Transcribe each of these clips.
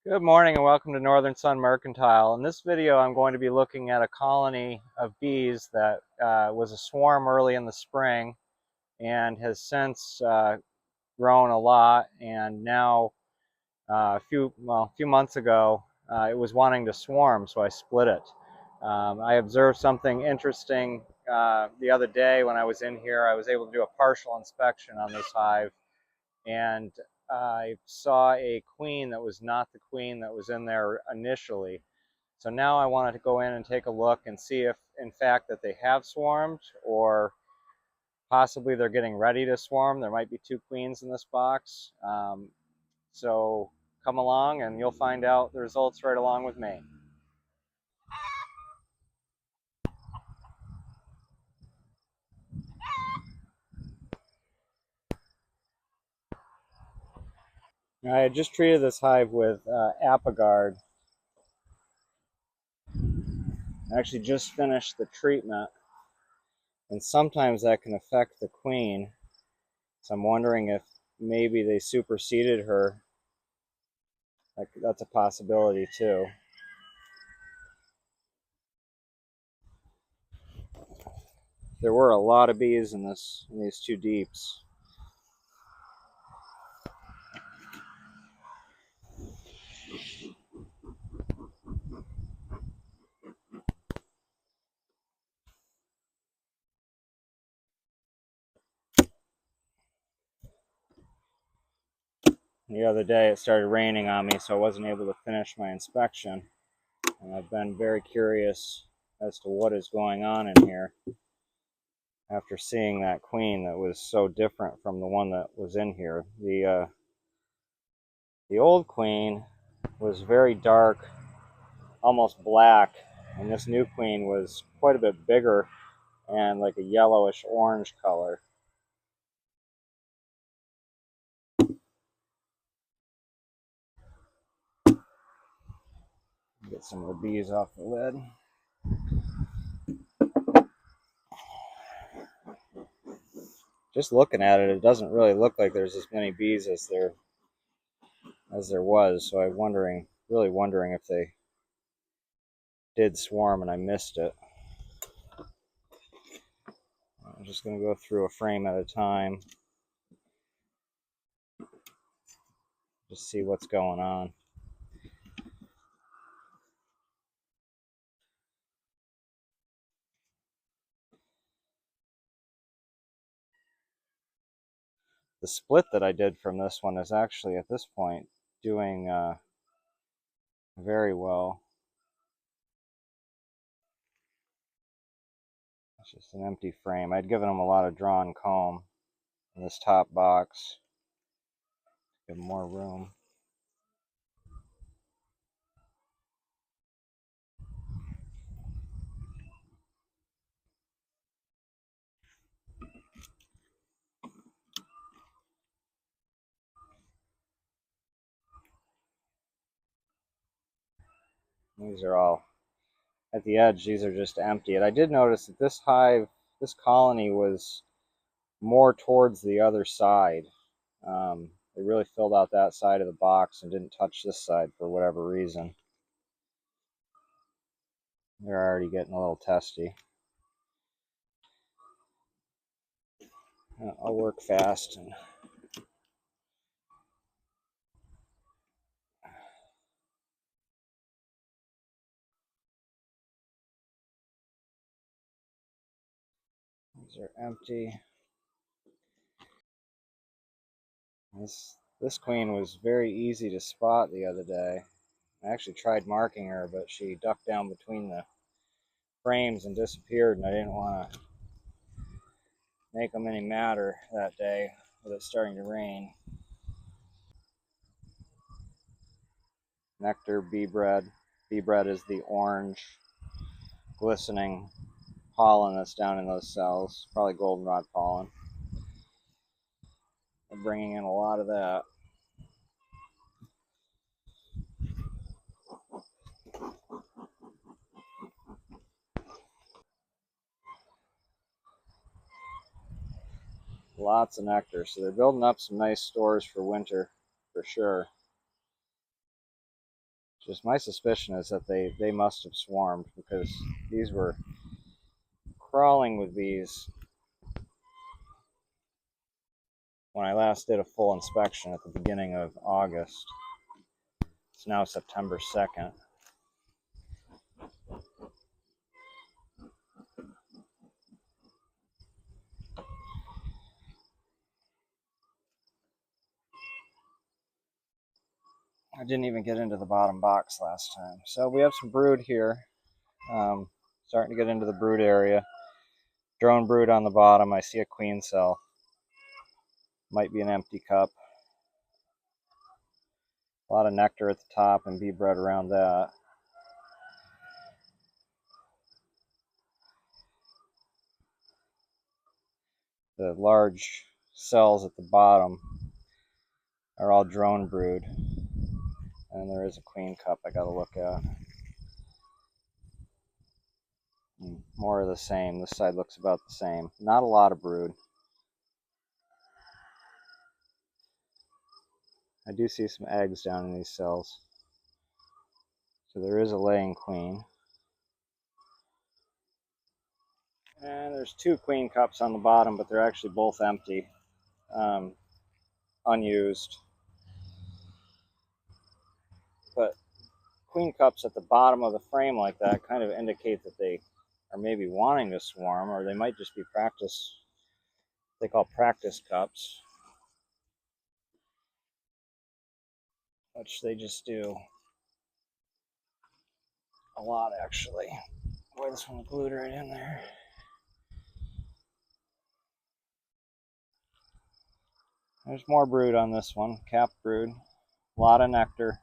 Good morning and welcome to Northern Sun Mercantile. In this video, I'm going to be looking at a colony of bees that was a swarm early in the spring and has since grown a lot. And now, a few months ago, it was wanting to swarm, so I split it. I observed something interesting the other day when I was in here. I was able to do a partial inspection on this hive, and I saw a queen that was not the queen that was in there initially. So now I wanted to go in and take a look and see if, in fact, that they have swarmed, or possibly they're getting ready to swarm. There might be two queens in this box. So come along and you'll find out the results right along with me. I had just treated this hive with Apigard. I actually just finished the treatment, and sometimes that can affect the queen. So I'm wondering if maybe they superseded her. That's a possibility too. There were a lot of bees in these two deeps. The other day it started raining on me, so I wasn't able to finish my inspection. And I've been very curious as to what is going on in here after seeing that queen that was so different from the one that was in here. The old queen was very dark, almost black, and this new queen was quite a bit bigger and like a yellowish orange color. Get some of the bees off the lid. Just looking at it, it doesn't really look like there's as many bees as there was. So I'm really wondering if they did swarm and I missed it. I'm just going to go through a frame at a time, just see what's going on. The split that I did from this one is actually at this point doing very well. It's just an empty frame. I'd given them a lot of drawn comb in this top box. Give them more room. These are all at the edge. These are just empty. And I did notice that this colony was more towards the other side. They really filled out that side of the box and didn't touch this side for whatever reason. They're already getting a little testy. I'll work fast. These are empty. This queen was very easy to spot the other day. I actually tried marking her, but she ducked down between the frames and disappeared, and I didn't want to make them any madder that day with it starting to rain. Nectar, bee bread. Bee bread is the orange, glistening pollen that's down in those cells. Probably goldenrod pollen. I'm bringing in a lot of that. Lots of nectar. So they're building up some nice stores for winter, for sure. Just my suspicion is that they must have swarmed, because these were crawling with bees when I last did a full inspection at the beginning of August. It's now September 2nd. I didn't even get into the bottom box last time. So we have some brood here. Starting to get into the brood area. Drone brood on the bottom. I see a queen cell. Might be an empty cup. A lot of nectar at the top and bee bread around that. The large cells at the bottom are all drone brood. And there is a queen cup I gotta look at. More of the same. This side looks about the same. Not a lot of brood. I do see some eggs down in these cells. So there is a laying queen. And there's 2 queen cups on the bottom, but they're actually both empty, unused. But queen cups at the bottom of the frame like that kind of indicate that they are maybe wanting to swarm, or they might just be practice, they call practice cups, which they just do a lot actually. Boy, this one glued right in there. There's more brood on this one, capped brood, a lot of nectar.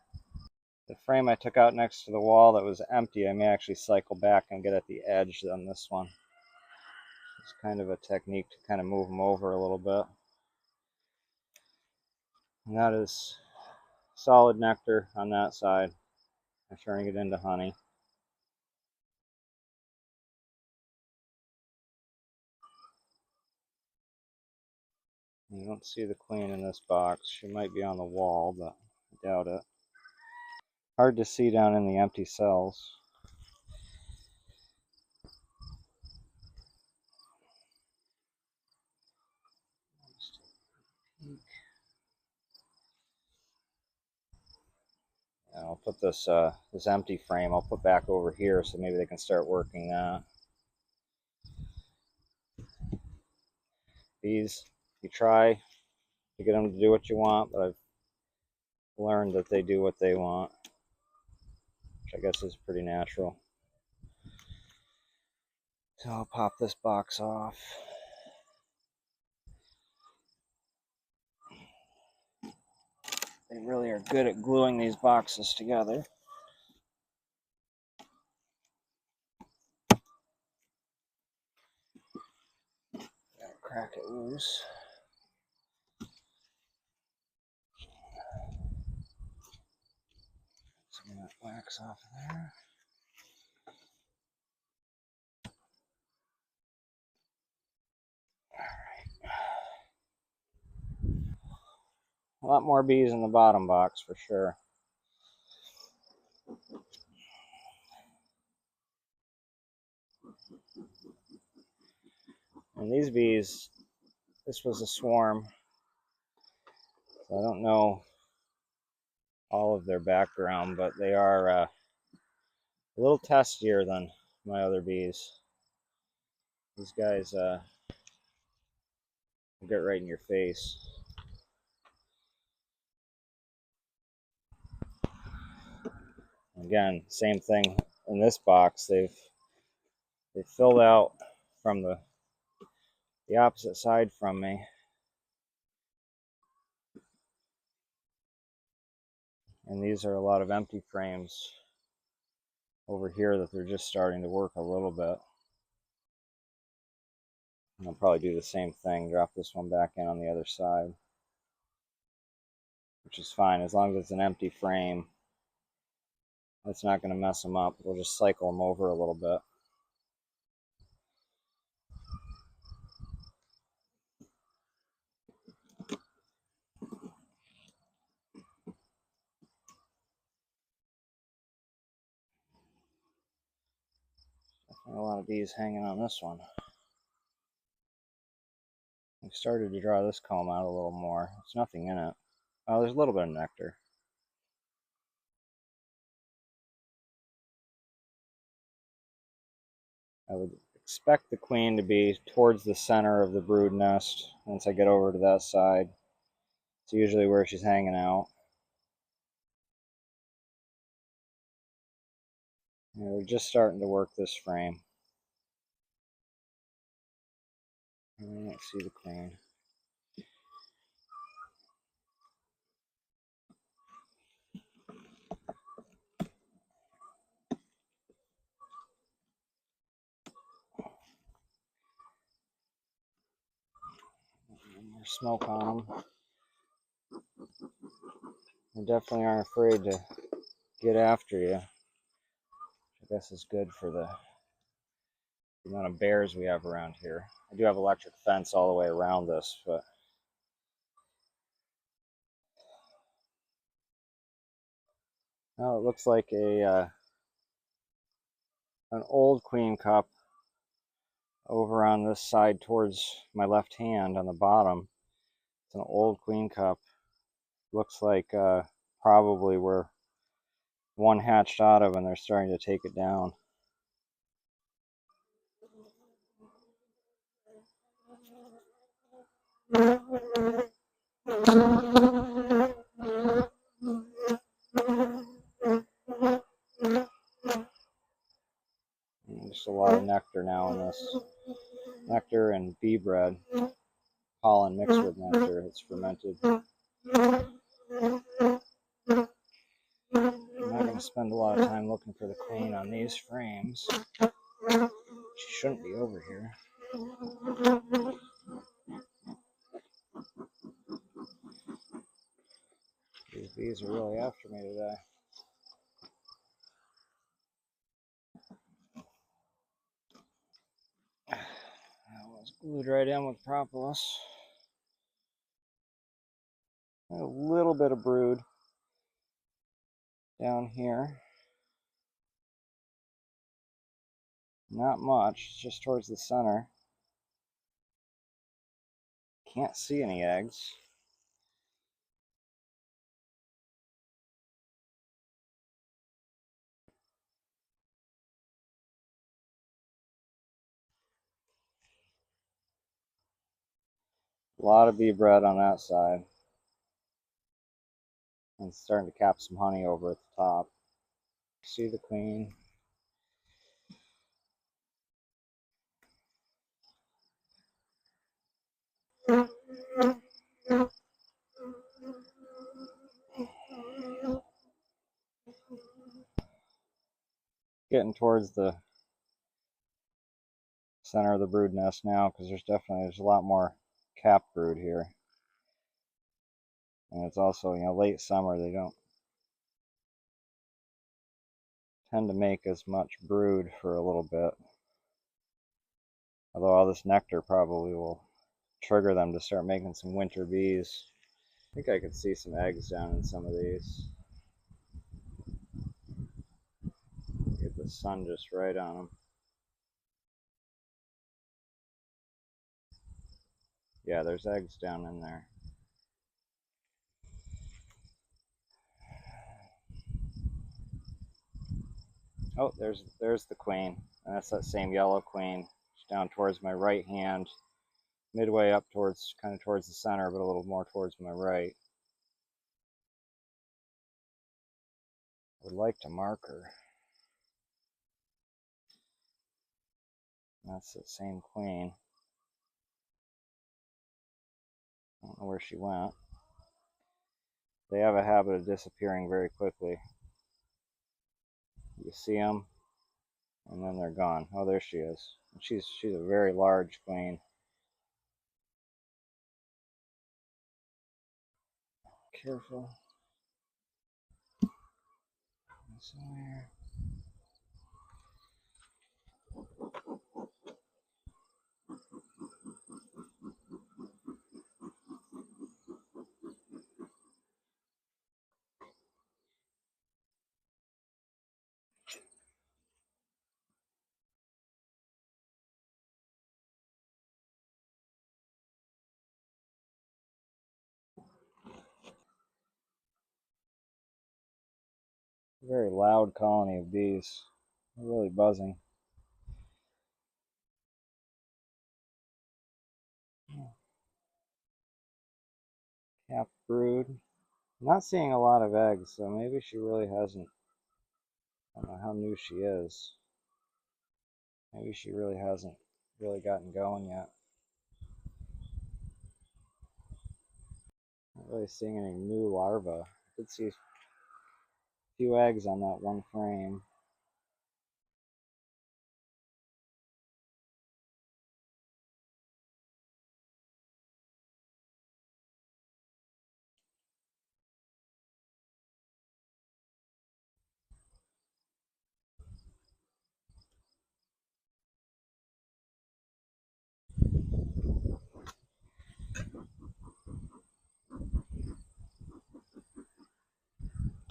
The frame I took out next to the wall that was empty, I may actually cycle back and get at the edge on this one. It's kind of a technique to kind of move them over a little bit. And that is solid nectar on that side. I'm turning it into honey. You don't see the queen in this box. She might be on the wall, but I doubt it. Hard to see down in the empty cells. And I'll put this this empty frame, I'll put back over here so maybe they can start working that. Bees, you try to get them to do what you want, but I've learned that they do what they want, which I guess is pretty natural. So I'll pop this box off. They really are good at gluing these boxes together. Gotta crack it loose. Some of that wax off of there. A lot more bees in the bottom box for sure. And these bees, this was a swarm. So I don't know all of their background, but they are a little testier than my other bees. These guys will get right in your face. Again, same thing in this box. They've filled out from the opposite side from me. And these are a lot of empty frames over here that they're just starting to work a little bit. And I'll probably do the same thing, drop this one back in on the other side, which is fine as long as it's an empty frame. That's not going to mess them up. We'll just cycle them over a little bit. A lot of bees hanging on this one. I've started to draw this comb out a little more. There's nothing in it. Oh, there's a little bit of nectar. I would expect the queen to be towards the center of the brood nest once I get over to that side. It's usually where she's hanging out. Yeah, they're just starting to work this frame. I don't see the queen. More smoke on them. They definitely aren't afraid to get after you. I guess is good for the amount of bears we have around here. I do have electric fence all the way around this, but oh, it looks like an old queen cup over on this side towards my left hand on the bottom. It's an old queen cup. Looks like probably where one hatched out of and they're starting to take it down. Just a lot of nectar now in this. Nectar and bee bread. Pollen mixed with nectar. It's fermented. I'm not going to spend a lot of time looking for the queen on these frames. She shouldn't be over here. These bees are really after me today. That was glued right in with propolis. A little bit of brood down here. Not much, just towards the center. Can't see any eggs. A lot of bee bread on that side. And it's starting to cap some honey over at the top. See the queen. Getting towards the center of the brood nest now because there's a lot more cap brood here. And it's also, late summer, they don't tend to make as much brood for a little bit. Although all this nectar probably will trigger them to start making some winter bees. I think I could see some eggs down in some of these. Get the sun just right on them. Yeah, there's eggs down in there. Oh, there's the queen. And that's that same yellow queen. She's down towards my right hand, midway up towards, kind of towards the center, but a little more towards my right. I would like to mark her. That's the same queen. I don't know where she went. They have a habit of disappearing very quickly. You see them, and then they're gone. Oh, there she is. She's a very large queen. Careful. Somewhere. Very loud colony of bees. They're really buzzing. Half brood. I'm not seeing a lot of eggs, so maybe she really hasn't. I don't know how new she is. Maybe she really hasn't really gotten going yet. Not really seeing any new larvae. I did see a few eggs on that one frame.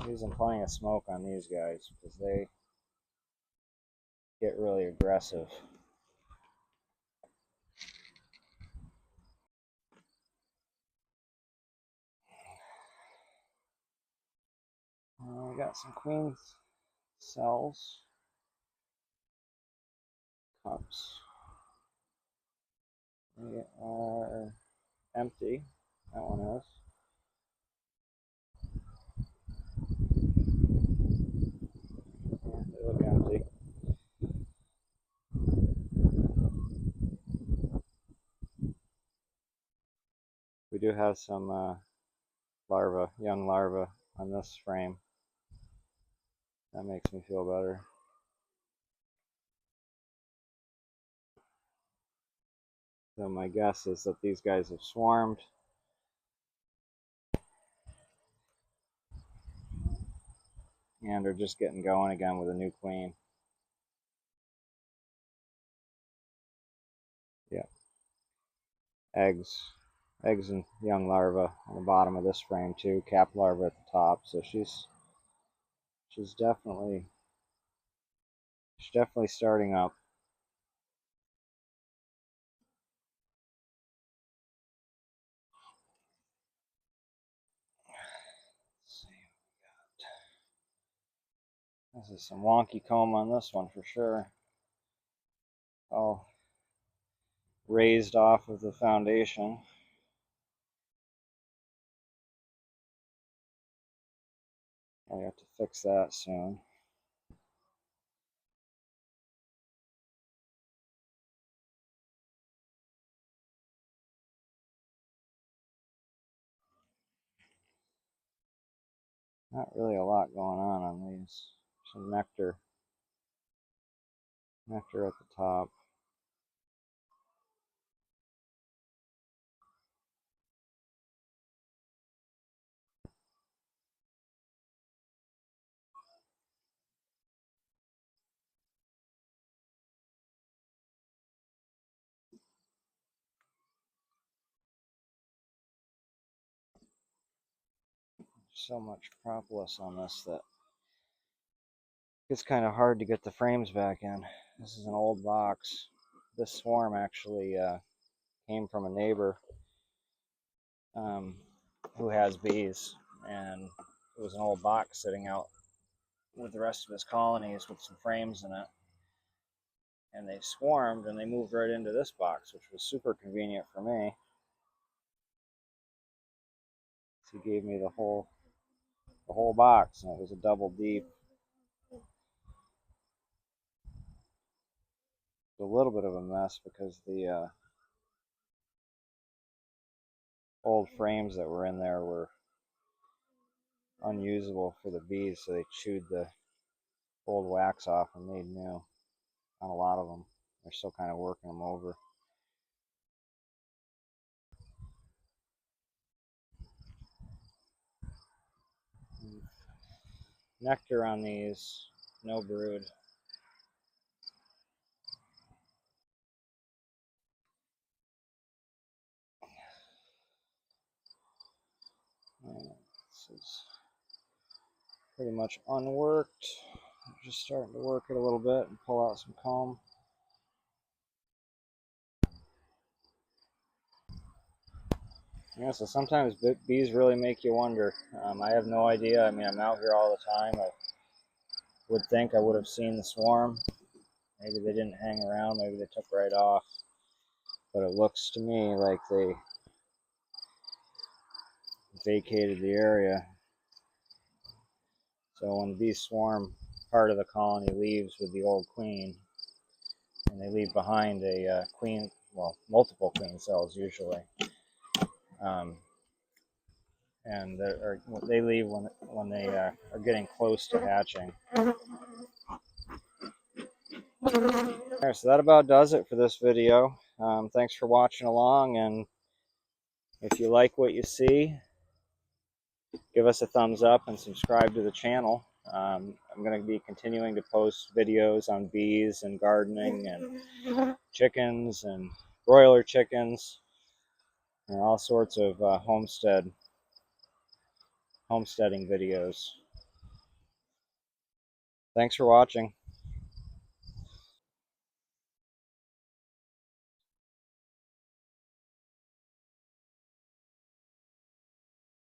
I'm using plenty of smoke on these guys because they get really aggressive. We got some queen cells, cups. They are empty. That one is. Yeah, they look empty. We do have some larvae, young larvae on this frame. That makes me feel better. So my guess is that these guys have swarmed and are just getting going again with a new queen. Yeah. Eggs and young larvae on the bottom of this frame too, cap larvae at the top. So she's definitely starting up. Let's see. This is some wonky comb on this one for sure. All raised off of the foundation. I have to fix that soon. Not really a lot going on these. Some nectar at the top. So much propolis on this that it's kind of hard to get the frames back in. This is an old box. This swarm actually came from a neighbor who has bees, and it was an old box sitting out with the rest of his colonies with some frames in it. And they swarmed and they moved right into this box, which was super convenient for me. So he gave me the whole box, and it was a double deep. A little bit of a mess because the old frames that were in there were unusable for the bees, so they chewed the old wax off and made new on a lot of them. They're still kind of working them over. Nectar on these, no brood. This is pretty much unworked. I'm just starting to work it a little bit and pull out some comb. Yeah, so sometimes bees really make you wonder. I have no idea. I mean, I'm out here all the time. would think I would have seen the swarm. Maybe they didn't hang around, maybe they took right off. But it looks to me like they vacated the area. So when the bees swarm, part of the colony leaves with the old queen, and they leave behind a queen, well, multiple queen cells usually. And they leave when they are getting close to hatching. Alright, so that about does it for this video. Thanks for watching along, and if you like what you see, give us a thumbs up and subscribe to the channel. I'm going to be continuing to post videos on bees and gardening and chickens and broiler chickens and all sorts of homesteading videos. Thanks for watching.